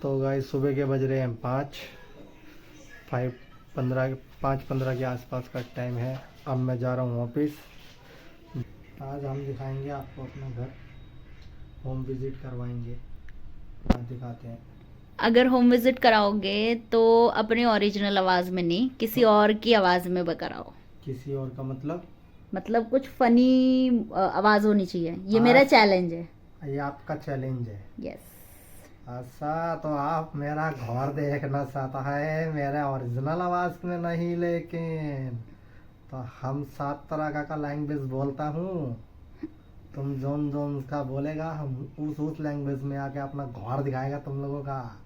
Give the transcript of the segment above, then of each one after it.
तो गाइस सुबह के बज रहे हैं 5:15 के आसपास का टाइम है। अब मैं जा रहा हूँ ऑफिस। आज हम दिखाएंगे आपको अपना घर, होम विजिट करवाएंगे। आज दिखाते हैं। अगर होम विजिट कराओगे तो अपने ओरिजिनल आवाज में नहीं, किसी तो और की आवाज में कराओ। किसी और का मतलब कुछ फनी आवाज होनी चाहिए, ये मेरा आज चैलेंज है। ये आपका चैलेंज है। यस। अच्छा, तो आप मेरा घर देखना चाहता है, मेरे ओरिजिनल आवाज में नहीं, लेकिन तो हम 7 तरह का लैंग्वेज बोलता हूँ। तुम जोन जोन का बोलेगा, हम उस लैंग्वेज में आके अपना घर दिखाएगा तुम लोगों का।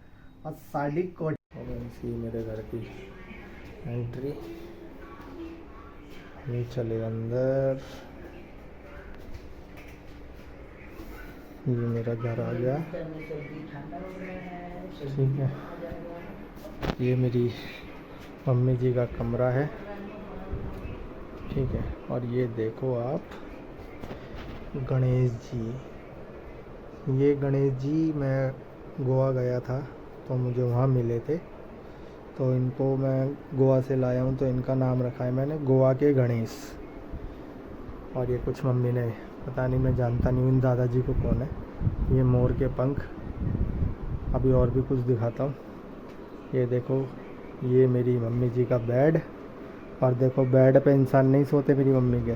और साड़ी कोट इसी मेरे घर की एंट्री। ये चले अंदर। ये मेरा घर आ गया। ठीक है, ये मेरी मम्मी जी का कमरा है। ठीक है, और ये देखो आप गणेश जी। ये गणेश जी मैं गोवा गया था तो मुझे वहाँ मिले थे, तो इनको मैं गोवा से लाया हूँ, तो इनका नाम रखा है मैंने गोवा के गणेश। और ये कुछ मम्मी ने, पता नहीं, मैं जानता नहीं हूँ इन दादाजी को कौन है। ये मोर के पंख। अभी और भी कुछ दिखाता हूँ। ये देखो, ये मेरी मम्मी जी का बेड। और देखो, बेड पे इंसान नहीं सोते मेरी मम्मी के।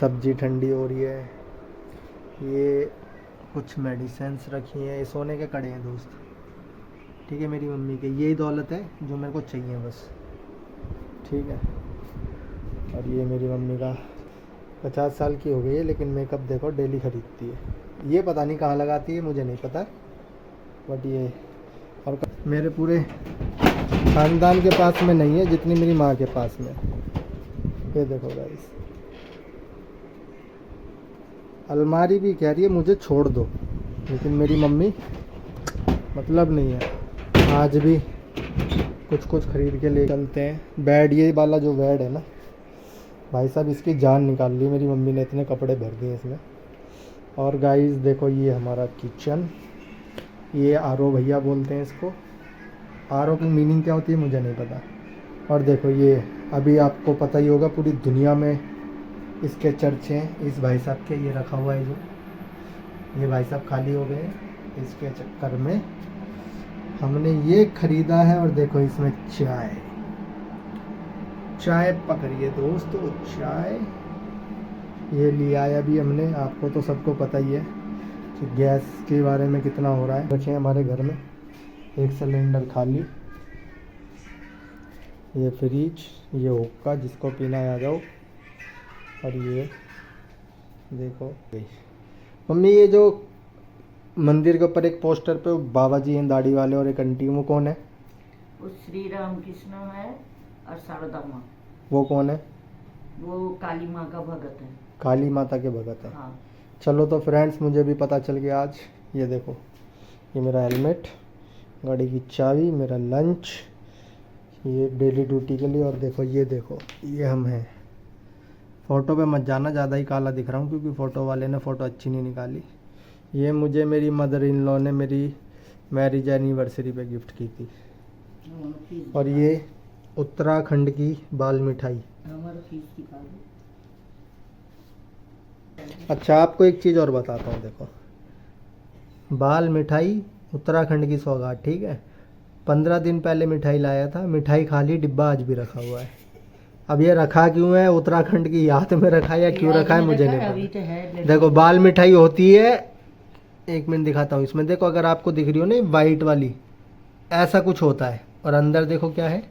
सब्जी ठंडी हो रही है। ये कुछ मेडिसिन्स रखी हैं। ये सोने के कड़े हैं दोस्त। ठीक है, मेरी मम्मी के यही दौलत है जो मेरे को चाहिए बस। ठीक है, और ये मेरी मम्मी का 50 साल की हो गई है, लेकिन मेकअप देखो डेली ख़रीदती है। ये पता नहीं कहाँ लगाती है, मुझे नहीं पता, बट ये। और मेरे पूरे ख़ानदान के पास में नहीं है जितनी मेरी माँ के पास में। ये देखो गाइस, अलमारी भी कह रही है मुझे छोड़ दो, लेकिन मेरी मम्मी मतलब नहीं है। आज भी कुछ कुछ ख़रीद के ले चलते हैं। बेड, ये वाला जो बेड है ना भाई साहब, इसकी जान निकाल ली मेरी मम्मी ने, इतने कपड़े भर दिए इसमें। और गाइस देखो, ये हमारा किचन। ये आरओ भैया बोलते हैं इसको। आरओ की मीनिंग क्या होती है मुझे नहीं पता। और देखो, ये अभी आपको पता ही होगा, पूरी दुनिया में इसके चर्चे हैं इस भाई साहब के। ये रखा हुआ है जो, ये भाई साहब खाली हो गए हैं, इसके चक्कर में हमने ये ख़रीदा है। और देखो, इसमें चाय पक रही है दोस्तों, चाय ये लिया है अभी हमने। आपको तो सबको पता ही है कि गैस के बारे में कितना हो रहा है। रखे हमारे घर में एक सिलेंडर खाली। ये फ्रिज, ये हुक्का जिसको पीना है आ जाओ। और ये देखो मम्मी, ये जो मंदिर के ऊपर एक पोस्टर पे बाबा जी हैं दाढ़ी वाले और एक आंटी, वो कौन है? वो श्री राम कृष्ण है और शारदा माँ। वो कौन है? वो काली माँ का भगत है। काली माता के भगत है। हाँ। चलो तो फ्रेंड्स, मुझे भी पता चल गया आज। ये देखो, ये मेरा हेलमेट, गाड़ी की चाबी, मेरा लंच, ये डेली ड्यूटी के लिए। और देखो, ये हम हैं। फ़ोटो पे मत जाना, ज़्यादा ही काला दिख रहा हूँ क्योंकि फ़ोटो वाले ने फ़ोटो अच्छी नहीं निकाली। ये मुझे मेरी मदर इन लॉ ने मेरी मैरिज एनिवर्सरी पे गिफ्ट की थी। और ये उत्तराखंड की बाल मिठाई। अच्छा, आपको एक चीज़ और बताता हूँ। देखो, बाल मिठाई उत्तराखंड की सौगात। ठीक है, 15 दिन पहले मिठाई लाया था, मिठाई खा ली, डिब्बा आज भी रखा हुआ है। अब ये रखा क्यों है, उत्तराखंड की याद में रखा है या क्यों रखा है मुझे नहीं पता। देखो, बाल मिठाई होती है, एक मिनट दिखाता हूँ। इसमें देखो, अगर आपको दिख रही हो ना वाइट वाली, ऐसा कुछ होता है। और अंदर देखो क्या है,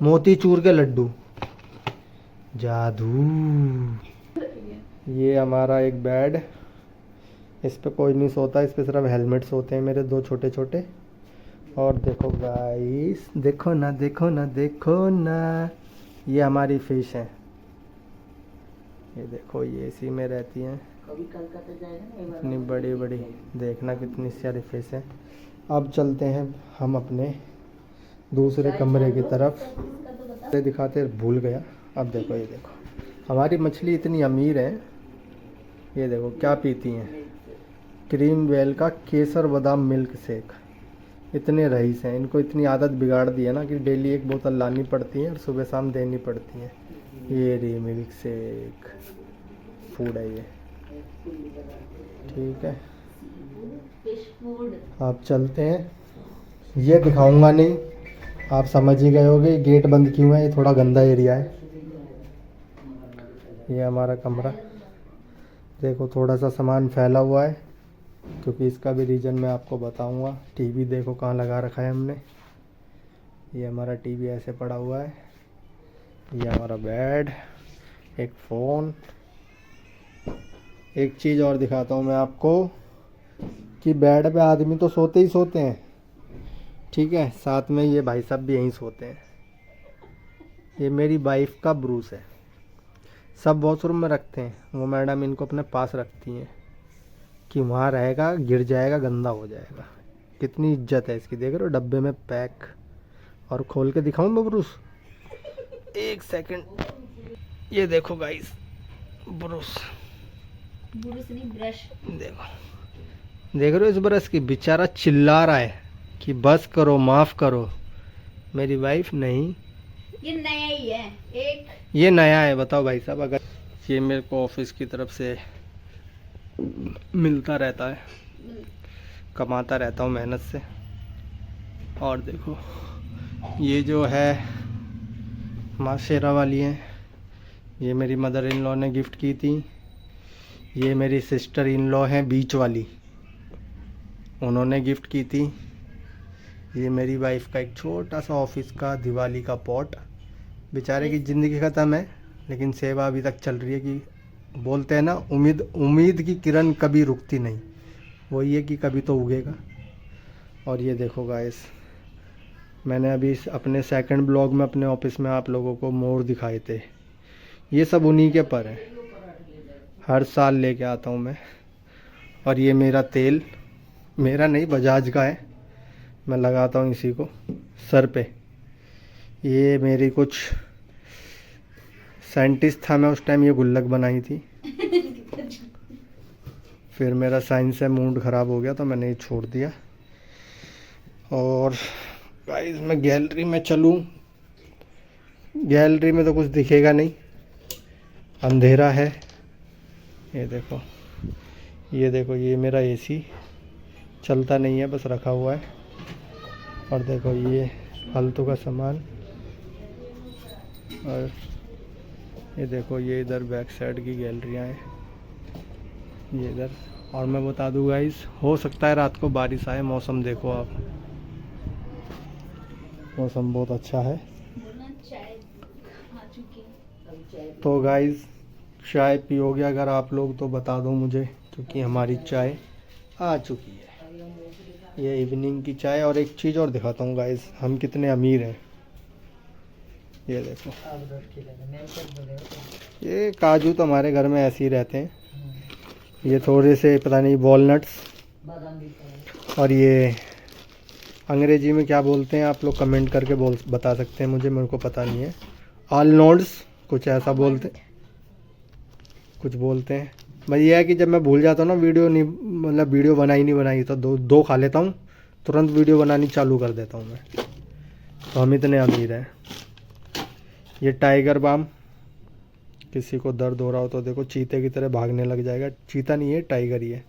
मोतीचूर के लड्डू। जादू। ये हमारा एक बेड, इस पे कोई नहीं सोता, इस पे सिर्फ हेलमेट्स होते हैं मेरे दो छोटे छोटे। और देखो गाइस, देखो ना देखो ना देखो ना, ये हमारी फिश है। ये देखो, ये इसी में रहती हैं। कभी कलकत्ता जाएगा ना, इतनी बड़ी बड़ी, देखना कितनी सारी फिश है। अब चलते हैं हम अपने दूसरे कमरे की तरफ। दिखाते भूल गया। अब देखो, ये देखो, हमारी मछली इतनी अमीर है। ये देखो क्या पीती हैं, क्रीम वेल का केसर बादाम मिल्क शेक। इतने रईस हैं, इनको इतनी आदत बिगाड़ दी है ना कि डेली एक बोतल लानी पड़ती है और सुबह शाम देनी पड़ती है। ये रही मिल्क शेक फूड है ये, ठीक है। Fish food. आप चलते हैं, ये दिखाऊंगा नहीं, आप समझ ही गए होगे गेट बंद क्यों है, ये थोड़ा गंदा एरिया है। ये हमारा कमरा, देखो थोड़ा सा सामान फैला हुआ है, क्योंकि इसका भी रीज़न मैं आपको बताऊंगा। टीवी देखो कहाँ लगा रखा है हमने, ये हमारा टीवी ऐसे पड़ा हुआ है। ये हमारा बेड, एक फ़ोन। एक चीज़ और दिखाता हूँ मैं आपको कि बेड पे आदमी तो सोते ही सोते हैं, ठीक है, साथ में ये भाई साहब भी यहीं सोते हैं। ये मेरी वाइफ का ब्रूस है, सब वॉशरूम में रखते हैं, वो मैडम इनको अपने पास रखती हैं कि वहाँ रहेगा, गिर जाएगा, गंदा हो जाएगा। कितनी इज्जत है इसकी, देख रहे हो, डब्बे में पैक। और खोल के दिखाऊं मैं ब्रूस, एक सेकंड, ये देखो गाइस ब्रूस, ब्रूस नहीं, ब्रश। देखो, देख रहे हो इस ब्रश की, बेचारा चिल्ला रहा है कि बस करो, माफ़ करो। मेरी वाइफ नहीं, ये नया ही है एक। ये नया है, बताओ भाई साहब। अगर ये मेरे को ऑफिस की तरफ से मिलता रहता है, कमाता रहता हूँ मेहनत से। और देखो ये जो है माँ शेरा वाली है, ये मेरी मदर इन लॉ ने गिफ्ट की थी। ये मेरी सिस्टर इन लॉ हैं बीच वाली, उन्होंने गिफ्ट की थी। ये मेरी वाइफ का एक छोटा सा ऑफिस का दिवाली का पॉट। बेचारे की ज़िंदगी ख़त्म है, लेकिन सेवा अभी तक चल रही है। कि बोलते हैं ना, उम्मीद की किरण कभी रुकती नहीं, वही है कि कभी तो उगेगा। और ये देखो गाइस, मैंने अभी अपने सेकंड ब्लॉग में अपने ऑफिस में आप लोगों को मोर दिखाए थे, ये सब उन्हीं के पर हैं, हर साल लेके आता हूँ मैं। और ये मेरा तेल, मेरा नहीं बजाज का है, मैं लगाता हूँ इसी को सर पे। ये मेरी कुछ साइंटिस्ट था मैं उस टाइम, ये गुल्लक बनाई थी। फिर मेरा साइंस से मूड ख़राब हो गया तो मैंने ये छोड़ दिया। और गाइस मैं गैलरी में चलूँ, गैलरी में तो कुछ दिखेगा नहीं, अंधेरा है। ये देखो, ये देखो, ये मेरा एसी चलता नहीं है, बस रखा हुआ है। और देखो ये फालतू का सामान। और ये देखो, ये इधर बैक साइड की गैलरियाँ हैं, ये इधर। और मैं बता दूँ गाइस, हो सकता है रात को बारिश आए, मौसम देखो आप, मौसम बहुत अच्छा है। चाय आ चुकी है। तो गाइस चाय पियोगे अगर आप लोग तो बता दो मुझे, क्योंकि हमारी चाय आ चुकी है, ये इवनिंग की चाय। और एक चीज़ और दिखाता हूँ गाइस, हम कितने अमीर हैं। ये देखो, ये काजू तो हमारे घर में ऐसे ही रहते हैं, ये थोड़े से पता नहीं वॉलनट्स। और ये अंग्रेजी में क्या बोलते हैं आप लोग कमेंट करके बता सकते हैं मुझे, मेरे को पता नहीं है। ऑलनोड्स कुछ ऐसा बोलते, कुछ बोलते हैं। भाई ये है कि जब मैं भूल जाता हूँ ना, वीडियो नहीं, मतलब वीडियो बनाई तो दो खा लेता हूँ, तुरंत वीडियो बनानी चालू कर देता हूँ मैं। तो हम इतने अमीर हैं। ये टाइगर बाम, किसी को दर्द हो रहा हो तो देखो चीते की तरह भागने लग जाएगा। चीता नहीं है, टाइगर ही है।